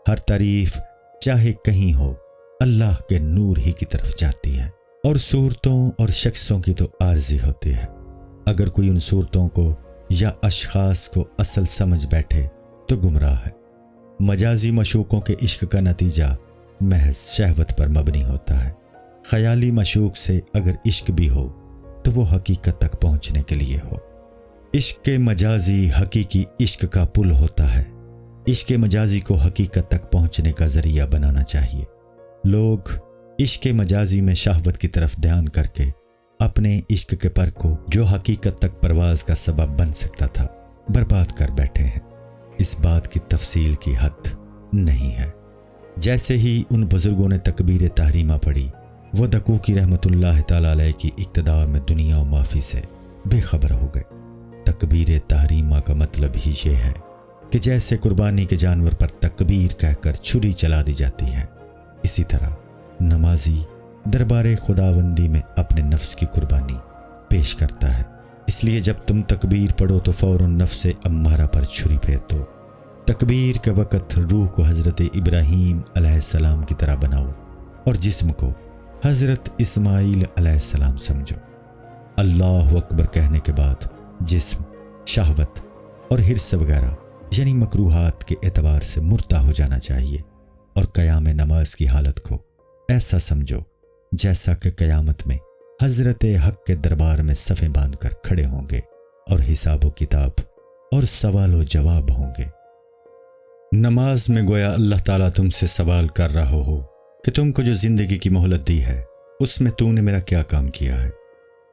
ہر تعریف چاہے کہیں ہو اللہ کے نور ہی کی طرف جاتی ہے، اور صورتوں اور شخصوں کی تو عارضی ہوتی ہے۔ اگر کوئی ان صورتوں کو یا اشخاص کو اصل سمجھ بیٹھے تو گمراہ ہے۔ مجازی مشوقوں کے عشق کا نتیجہ محض شہوت پر مبنی ہوتا ہے۔ خیالی مشوق سے اگر عشق بھی ہو تو وہ حقیقت تک پہنچنے کے لیے ہو۔ عشق مجازی حقیقی عشق کا پل ہوتا ہے۔ عشق مجازی کو حقیقت تک پہنچنے کا ذریعہ بنانا چاہیے۔ لوگ عشق مجازی میں شہوت کی طرف دھیان کر کے اپنے عشق کے پر کو جو حقیقت تک پرواز کا سبب بن سکتا تھا برباد کر بیٹھے ہیں۔ اس بات کی تفصیل کی حد نہیں ہے۔ جیسے ہی ان بزرگوں نے تکبیر تحریمہ پڑھی، وہ دکوکی رحمت اللہ تعالی علیہ کی اقتدار میں دنیا و مافی سے بے خبر ہو گئے۔ تکبیر تحریمہ کا مطلب ہی یہ ہے کہ جیسے قربانی کے جانور پر تکبیر کہہ کر چھری چلا دی جاتی ہے، اسی طرح نمازی دربار خداوندی میں اپنے نفس کی قربانی پیش کرتا ہے۔ اس لیے جب تم تکبیر پڑھو تو فوراً نفس امارہ پر چھری پھیر دو۔ تکبیر کے وقت روح کو حضرت ابراہیم علیہ السلام کی طرح بناؤ اور جسم کو حضرت اسماعیل علیہ السلام سمجھو۔ اللہ اکبر کہنے کے بعد جسم، شہوت اور حرص وغیرہ یعنی مکروہات کے اعتبار سے مرتا ہو جانا چاہیے، اور قیام نماز کی حالت کو ایسا سمجھو جیسا کہ قیامت میں حضرت حق کے دربار میں صفیں باندھ کر کھڑے ہوں گے اور حساب و کتاب اور سوال و جواب ہوں گے۔ نماز میں گویا اللہ تعالیٰ تم سے سوال کر رہا ہو کہ تم کو جو زندگی کی مہلت دی ہے اس میں تو نے میرا کیا کام کیا ہے؟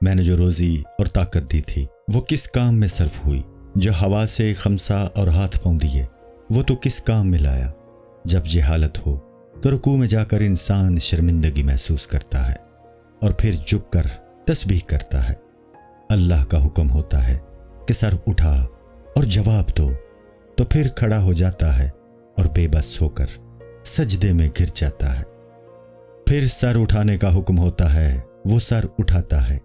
میں نے جو روزی اور طاقت دی تھی وہ کس کام میں صرف ہوئی؟ جو حواس خمسہ اور ہاتھ پاؤں دیے وہ تو کس کام میں لایا؟ جب یہ حالت ہو تو رکوع میں جا کر انسان شرمندگی محسوس کرتا ہے اور پھر جھک کر تسبیح کرتا ہے۔ اللہ کا حکم ہوتا ہے کہ سر اٹھا اور جواب دو، تو پھر کھڑا ہو جاتا ہے اور بے بس ہو کر سجدے میں گر جاتا ہے۔ پھر سر اٹھانے کا حکم ہوتا ہے، وہ سر اٹھاتا ہے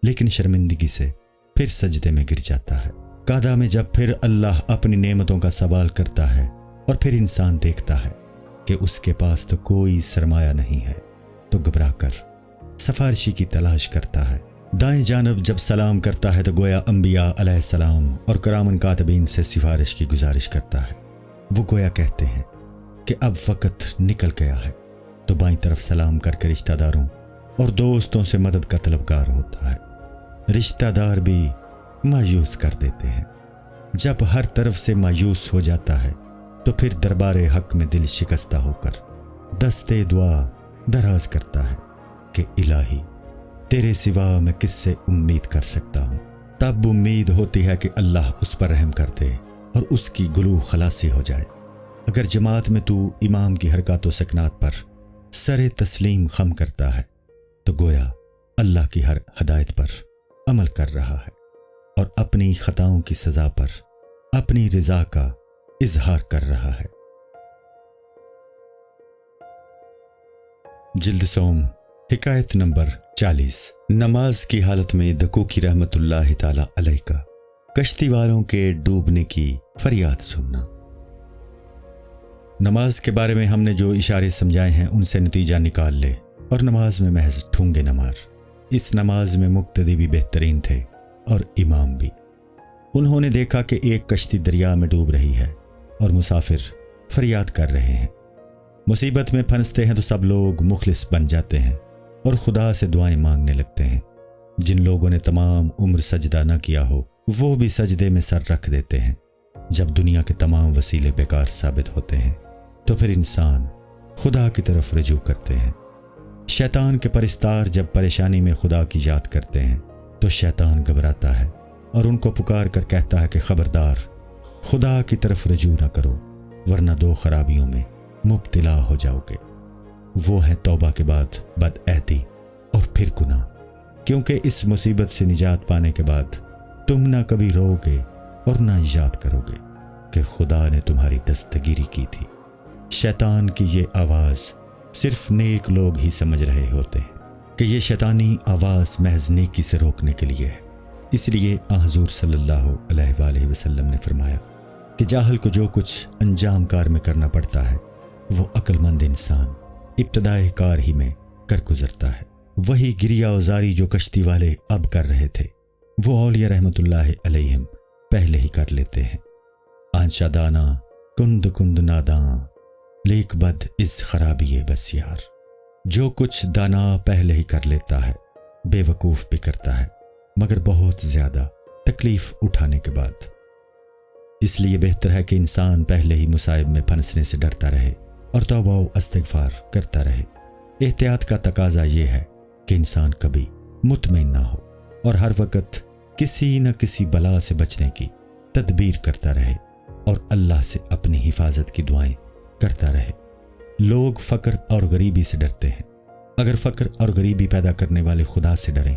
لیکن شرمندگی سے پھر سجدے میں گر جاتا ہے۔ قعدہ میں جب پھر اللہ اپنی نعمتوں کا سوال کرتا ہے اور پھر انسان دیکھتا ہے کہ اس کے پاس تو کوئی سرمایہ نہیں ہے، تو گھبرا کر سفارشی کی تلاش کرتا ہے۔ دائیں جانب جب سلام کرتا ہے تو گویا انبیاء علیہ السلام اور کرامن کاتبین سے سفارش کی گزارش کرتا ہے۔ وہ گویا کہتے ہیں کہ اب وقت نکل گیا ہے، تو بائیں طرف سلام کر کے رشتہ داروں اور دوستوں سے مدد کا طلبگار ہوتا ہے۔ رشتہ دار بھی مایوس کر دیتے ہیں۔ جب ہر طرف سے مایوس ہو جاتا ہے تو پھر دربار حق میں دل شکستہ ہو کر دستے دعا دراز کرتا ہے کہ الہی تیرے سوا میں کس سے امید کر سکتا ہوں۔ تب امید ہوتی ہے کہ اللہ اس پر رحم کر دے اور اس کی گلو خلاصی ہو جائے۔ اگر جماعت میں تو امام کی حرکات و سکنات پر سر تسلیم خم کرتا ہے تو گویا اللہ کی ہر ہدایت پر عمل کر رہا ہے اور اپنی خطاؤں کی سزا پر اپنی رضا کا اظہار کر رہا ہے۔ جلد سوم حکایت نمبر 40۔ نماز کی حالت میں دکوکی رحمت اللہ تعالی علیہ کا کشتی والوں کے ڈوبنے کی فریاد سننا۔ نماز کے بارے میں ہم نے جو اشارے سمجھائے ہیں ان سے نتیجہ نکال لے اور نماز میں محض ٹھونگے نہ مار۔ اس نماز میں مقتدی بھی بہترین تھے اور امام بھی۔ انہوں نے دیکھا کہ ایک کشتی دریا میں ڈوب رہی ہے اور مسافر فریاد کر رہے ہیں۔ مصیبت میں پھنستے ہیں تو سب لوگ مخلص بن جاتے ہیں اور خدا سے دعائیں مانگنے لگتے ہیں۔ جن لوگوں نے تمام عمر سجدہ نہ کیا ہو وہ بھی سجدے میں سر رکھ دیتے ہیں۔ جب دنیا کے تمام وسیلے بیکار ثابت ہوتے ہیں تو پھر انسان خدا کی طرف رجوع کرتے ہیں۔ شیطان کے پرستار جب پریشانی میں خدا کی یاد کرتے ہیں تو شیطان گھبراتا ہے اور ان کو پکار کر کہتا ہے کہ خبردار، خدا کی طرف رجوع نہ کرو ورنہ 2 خرابیوں میں مبتلا ہو جاؤ گے۔ وہ ہے توبہ کے بعد بدعہدی اور پھر گناہ، کیونکہ اس مصیبت سے نجات پانے کے بعد تم نہ کبھی رو گے اور نہ یاد کرو گے کہ خدا نے تمہاری دستگیری کی تھی۔ شیطان کی یہ آواز صرف نیک لوگ ہی سمجھ رہے ہوتے ہیں کہ یہ شیطانی آواز محض نیکی سے روکنے کے لیے ہے۔ اس لیے حضور صلی اللہ علیہ وآلہ وسلم نے فرمایا کہ جاہل کو جو کچھ انجام کار میں کرنا پڑتا ہے وہ عقل مند انسان ابتدائے کار ہی میں کر گزرتا ہے۔ وہی گریا اوزاری جو کشتی والے اب کر رہے تھے وہ اولیاء رحمت اللہ علیہم پہلے ہی کر لیتے ہیں۔ آنچہ دانا کند کند ناداں لیک بد اس خرابی بسیار۔ جو کچھ دانا پہلے ہی کر لیتا ہے بے وقوف بھی کرتا ہے، مگر بہت زیادہ تکلیف اٹھانے کے بعد۔ اس لیے بہتر ہے کہ انسان پہلے ہی مصائب میں پھنسنے سے ڈرتا رہے اور توبہ و استغفار کرتا رہے۔ احتیاط کا تقاضا یہ ہے کہ انسان کبھی مطمئن نہ ہو اور ہر وقت کسی نہ کسی بلا سے بچنے کی تدبیر کرتا رہے اور اللہ سے اپنی حفاظت کی دعائیں کرتا رہے۔ لوگ فقر اور غریبی سے ڈرتے ہیں۔ اگر فقر اور غریبی پیدا کرنے والے خدا سے ڈریں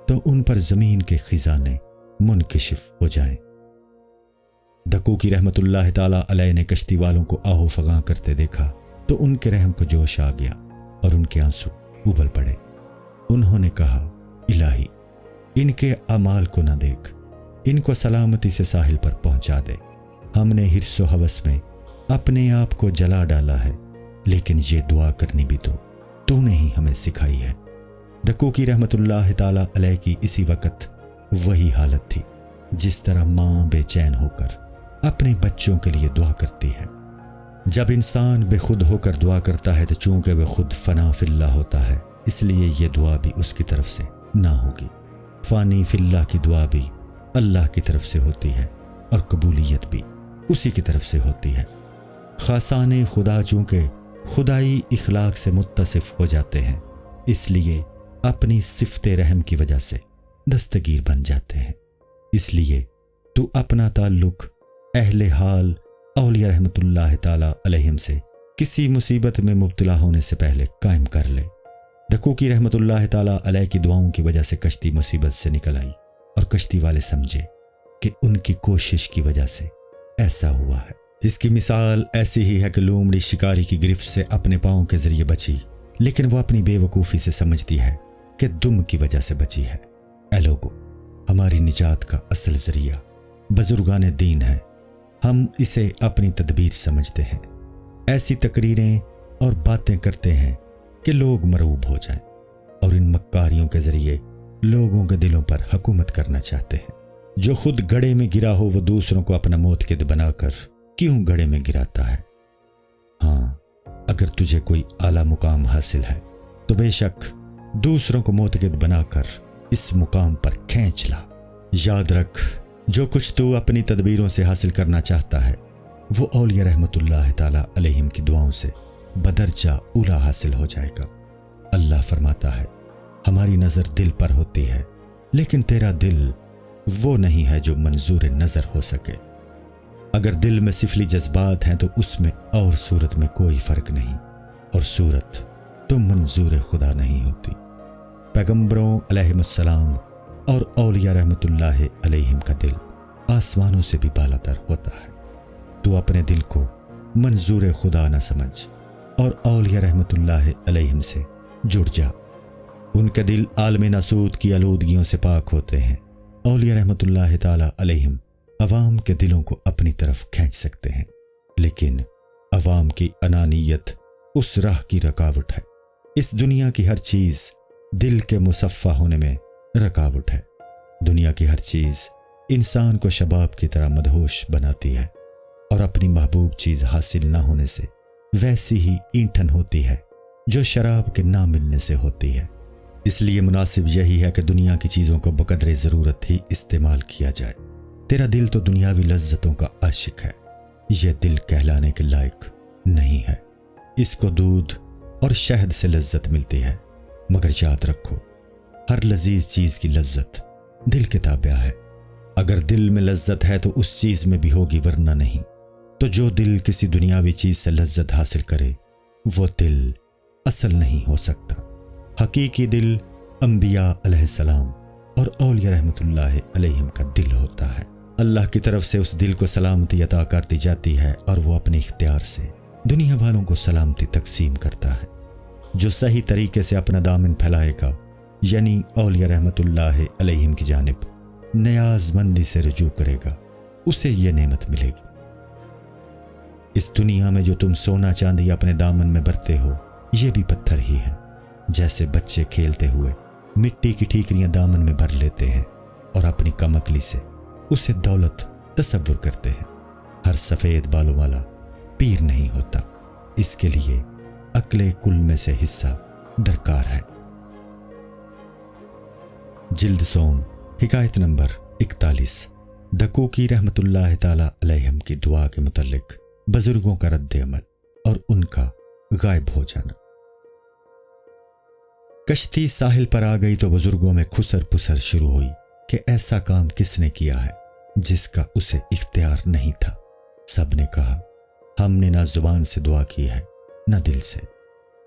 تو ان پر زمین کے خزانے منکشف ہو جائیں۔ دکوکی رحمت اللہ تعالیٰ علیہ نے کشتی والوں کو آہو فغاں کرتے دیکھا تو ان کے رحم کو جوش آ گیا اور ان کے آنسو ابل پڑے۔ انہوں نے کہا، الہی ان کے اعمال کو نہ دیکھ، ان کو سلامتی سے ساحل پر پہنچا دے۔ ہم نے حرص و ہوس میں اپنے آپ کو جلا ڈالا ہے، لیکن یہ دعا کرنی بھی تو نے ہی ہمیں سکھائی ہے۔ دکوکی رحمت اللہ تعالیٰ علیہ کی اسی وقت وہی حالت تھی جس طرح ماں بے چین ہو کر اپنے بچوں کے لیے دعا کرتی ہے۔ جب انسان بے خود ہو کر دعا کرتا ہے تو چونکہ وہ خود فنا فی اللہ ہوتا ہے، اس لیے یہ دعا بھی اس کی طرف سے نہ ہوگی۔ فانی فی اللہ کی دعا بھی اللہ کی طرف سے ہوتی ہے اور قبولیت بھی اسی کی طرف سے ہوتی ہے۔ خاصان خدا چونکہ خدائی اخلاق سے متصف ہو جاتے ہیں، اس لیے اپنہ صفت رحم کی وجہ سے دستگیر بن جاتے ہیں۔ اس لیے تو اپنا تعلق اہل حال اولیاء رحمت اللہ تعالیٰ علیہم سے کسی مصیبت میں مبتلا ہونے سے پہلے قائم کر لے۔ دکوکی رحمت اللہ تعالیٰ علیہ کی دعاؤں کی وجہ سے کشتی مصیبت سے نکل آئی اور کشتی والے سمجھے کہ ان کی کوشش کی وجہ سے ایسا ہوا ہے۔ اس کی مثال ایسی ہی ہے کہ لومڑی شکاری کی گرفت سے اپنے پاؤں کے ذریعے بچی، لیکن وہ اپنی بے وقوفی سے سمجھتی ہے کہ دم کی وجہ سے بچی ہے۔ اے لوگو، ہماری نجات کا اصل ذریعہ بزرگان دین ہے، ہم اسے اپنی تدبیر سمجھتے ہیں۔ ایسی تقریریں اور باتیں کرتے ہیں کہ لوگ مرعوب ہو جائیں اور ان مکاریوں کے ذریعے لوگوں کے دلوں پر حکومت کرنا چاہتے ہیں۔ جو خود گڑھے میں گرا ہو وہ دوسروں کو اپنا موتقد بنا کر کیوں گڑھے میں گراتا ہے؟ ہاں، اگر تجھے کوئی اعلیٰ مقام حاصل ہے تو بے شک دوسروں کو موتقد بنا کر اس مقام پر کھینچ لا۔ یاد رکھ، جو کچھ تو اپنی تدبیروں سے حاصل کرنا چاہتا ہے وہ اولیاء رحمت اللہ تعالیٰ علیہم کی دعاؤں سے بدرجہ اولا حاصل ہو جائے گا۔ اللہ فرماتا ہے، ہماری نظر دل پر ہوتی ہے، لیکن تیرا دل وہ نہیں ہے جو منظور نظر ہو سکے۔ اگر دل میں سفلی جذبات ہیں تو اس میں اور صورت میں کوئی فرق نہیں، اور صورت تو منظور خدا نہیں ہوتی۔ پیغمبروں علیہم السلام اور اولیاء رحمت اللہ علیہم کا دل آسمانوں سے بھی بالا تر ہوتا ہے۔ تو اپنے دل کو منظور خدا نہ سمجھ اور اولیاء رحمت اللہ علیہم سے جڑ جا۔ ان کے دل عالم ناسود کی آلودگیوں سے پاک ہوتے ہیں۔ اولیاء رحمت اللہ تعالیٰ علیہم عوام کے دلوں کو اپنی طرف کھینچ سکتے ہیں، لیکن عوام کی انانیت اس راہ کی رکاوٹ ہے۔ اس دنیا کی ہر چیز دل کے مصفہ ہونے میں رکاوٹ ہے۔ دنیا کی ہر چیز انسان کو شباب کی طرح مدہوش بناتی ہے اور اپنی محبوب چیز حاصل نہ ہونے سے ویسی ہی اینٹھن ہوتی ہے جو شراب کے نہ ملنے سے ہوتی ہے۔ اس لیے مناسب یہی ہے کہ دنیا کی چیزوں کو بقدر ضرورت ہی استعمال کیا جائے۔ تیرا دل تو دنیاوی لذتوں کا عاشق ہے، یہ دل کہلانے کے لائق نہیں ہے۔ اس کو دودھ اور شہد سے لذت ملتی ہے، مگر یاد رکھو، ہر لذیذ چیز کی لذت دل کے تابع ہے۔ اگر دل میں لذت ہے تو اس چیز میں بھی ہوگی، ورنہ نہیں۔ تو جو دل کسی دنیاوی چیز سے لذت حاصل کرے وہ دل اصل نہیں ہو سکتا۔ حقیقی دل انبیاء علیہ السلام اور اولیاء رحمۃ اللہ علیہم کا دل ہوتا ہے۔ اللہ کی طرف سے اس دل کو سلامتی عطا کر دی جاتی ہے اور وہ اپنے اختیار سے دنیا والوں کو سلامتی تقسیم کرتا ہے۔ جو صحیح طریقے سے اپنا دامن پھیلائے گا، یعنی اولیاء رحمۃ اللہ علیہم کی جانب نیاز مندی سے رجوع کرے گا، اسے یہ نعمت ملے گی۔ اس دنیا میں جو تم سونا چاندی اپنے دامن میں بھرتے ہو، یہ بھی پتھر ہی ہے۔ جیسے بچے کھیلتے ہوئے مٹی کی ٹھیکریاں دامن میں بھر لیتے ہیں اور اپنی کم عقلی سے اسے دولت تصور کرتے ہیں۔ ہر سفید بالوں والا پیر نہیں ہوتا، اس کے لیے عقل کل میں سے حصہ درکار ہے۔ جلد سوم، حکایت نمبر 41۔ دکوکی رحمۃ اللہ تعالی علیہم کی دعا کے متعلق بزرگوں کا رد عمل اور ان کا غائب ہو جانا۔ کشتی ساحل پر آ گئی تو بزرگوں میں کھسر پسر شروع ہوئی کہ ایسا کام کس نے کیا ہے جس کا اسے اختیار نہیں تھا۔ سب نے کہا، ہم نے نہ زبان سے دعا کی ہے نہ دل سے،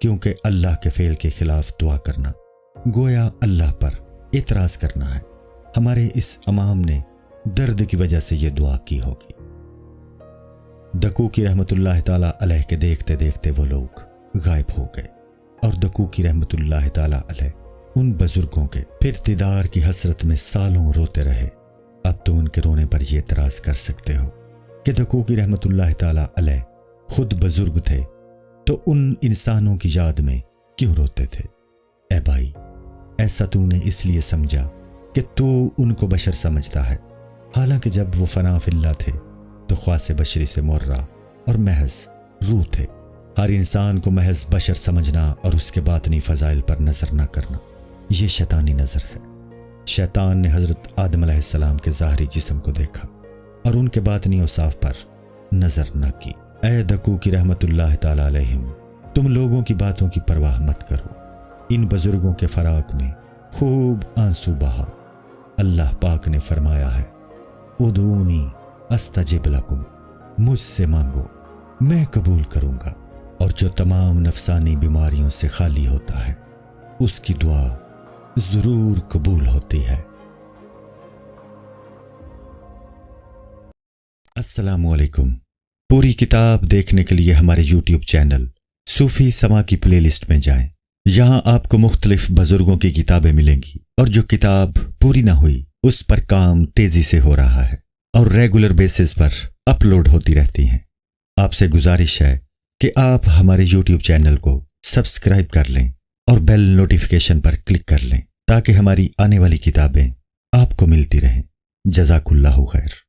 کیونکہ اللہ کے فعل کے خلاف دعا کرنا گویا اللہ پر اعتراض کرنا ہے۔ ہمارے اس امام نے درد کی وجہ سے یہ دعا کی ہوگی۔ دکوکی رحمۃ اللہ تعالی علیہ کے دیکھتے دیکھتے وہ لوگ غائب ہو گئے اور دکوکی رحمۃ اللہ تعالی علیہ ان بزرگوں کے پھر دیدار کی حسرت میں سالوں روتے رہے۔ اب تو ان کے رونے پر یہ اعتراض کر سکتے ہو کہ دکوکی رحمۃ اللہ تعالی علیہ خود بزرگ تھے تو ان انسانوں کی یاد میں کیوں روتے تھے؟ اے بھائی، ایسا تو نے اس لیے سمجھا کہ تو ان کو بشر سمجھتا ہے، حالانکہ جب وہ فنا فی اللہ تھے تو خواص بشری سے مرہ اور محض روح تھے۔ ہر انسان کو محض بشر سمجھنا اور اس کے باطنی فضائل پر نظر نہ کرنا، یہ شیطانی نظر ہے۔ شیطان نے حضرت آدم علیہ السلام کے ظاہری جسم کو دیکھا اور ان کے باطنی اوصاف پر نظر نہ کی۔ اے دکوکی رحمۃ اللہ تعالی علیہم، تم لوگوں کی باتوں کی پرواہ مت کرو۔ ان بزرگوں کے فراق میں خوب آنسو بہا۔ اللہ پاک نے فرمایا ہے، ادعونی استجب لکم، مجھ سے مانگو میں قبول کروں گا۔ اور جو تمام نفسانی بیماریوں سے خالی ہوتا ہے اس کی دعا ضرور قبول ہوتی ہے۔ السلام علیکم۔ پوری کتاب دیکھنے کے لیے ہمارے یوٹیوب چینل صوفی سما کی پلے لسٹ میں جائیں۔ یہاں آپ کو مختلف بزرگوں کی کتابیں ملیں گی، اور جو کتاب پوری نہ ہوئی اس پر کام تیزی سے ہو رہا ہے اور ریگولر بیسس پر اپلوڈ ہوتی رہتی ہیں۔ آپ سے گزارش ہے کہ آپ ہمارے یوٹیوب چینل کو سبسکرائب کر لیں اور بیل نوٹیفیکیشن پر کلک کر لیں تاکہ ہماری آنے والی کتابیں آپ کو ملتی رہیں۔ جزاک اللہ خیر۔